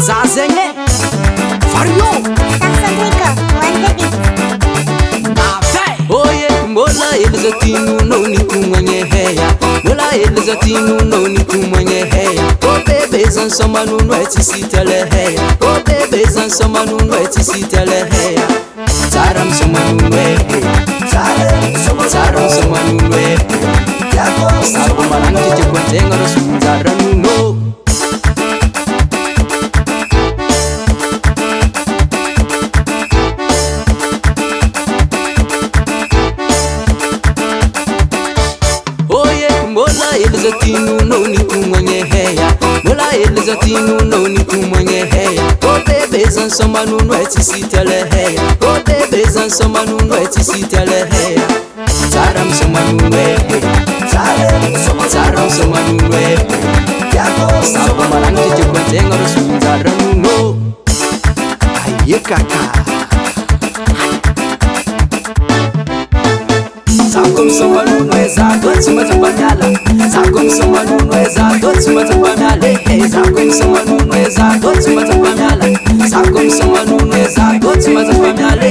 Zazenge Fario Saxontrico, one baby. Oye, mola elizatinu no ni kumanye heya. Mola elizatinu no ni kumanye heya. O bebe zan somanu no etisi tele heya. O bebe zan somanu no etisi tele heya. Taram somanu no heya. Taram somanu no heya. Sabo marangi te kwentenga no sunzaranu no. Mola elizatinu no ni kumanye heya. Mola elizatinu no ni kumanye heya. O bebe zan somanu no etisi tele heya. O bebe zan somanu no etisi tele heya. Taram somanu no heya. Taram somanu no heya. Sabo marangi te kwentenga no sunzaranu no. Aye kaka Sakom somanu no exato, cima de panela. Sakom somanu no exato, cima de panela. Sakom somanu no exato, cima de panela. Sakom somanu no exato, cima de panela.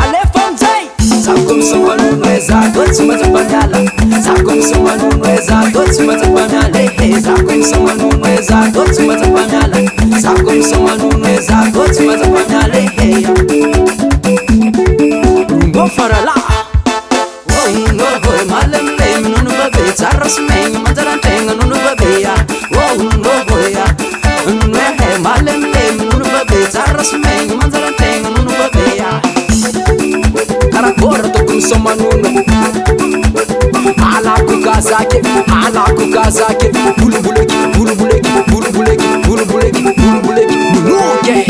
Ale fontai. Sakom somanu no exato, cima de panela. Sakom somanu no exato, cima de panela. Sakom somanu no exato, cima de panela. Sakom somanu no exato, cima de panela. Go for a la. Oh no boy, malam name no no baby. Taras me, mandaran teng no no baby. Oh no boy, no hey malam name no no baby. Taras me, mandaran teng no no baby. Karakora to kum somanu no. Ala ku kazake, bulu buleki, bulu buleki, bulu buleki, bulu buleki, bulu buleki. No gay.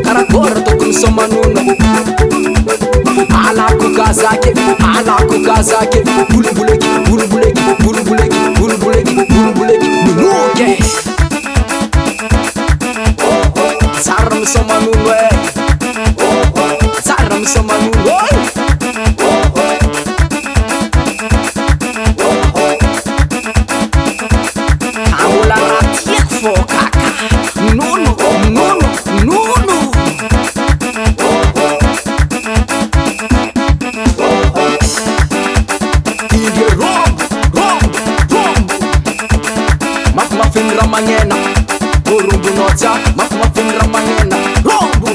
Karakora to kum somanu no. Ala ku kazake, bulu buleki, bulu buleki, bulu buleki, bulu buleki, bulu buleki. No gay. Saram somanu no. Saram somanu no. Aula ratia fo kaka. No. Muffin ramanyena, urumbu nota, muffin ramanyena, rombu.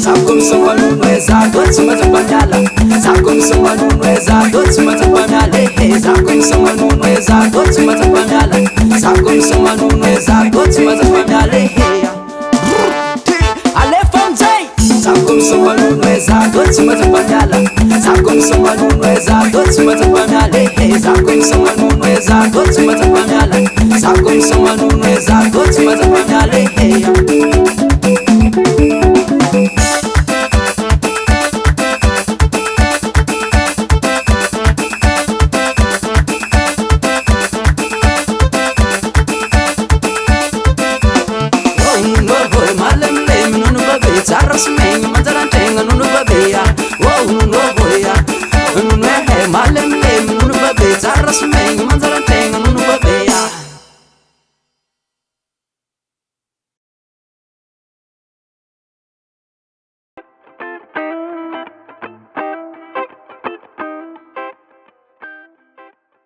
Sakom somanu no exato, cima de panela. Sakom somanu no exato, cima de panela. Sakom somanu no exato, cima de panela. Sakom somanu no exato, cima de panela. Ale fontai. Sakom somanu no exato, cima de panela. Sakom somanu no exato, cima de panela. Sakom somanu no exato, cima de panela. Sakom somanu no exato, cima de panela.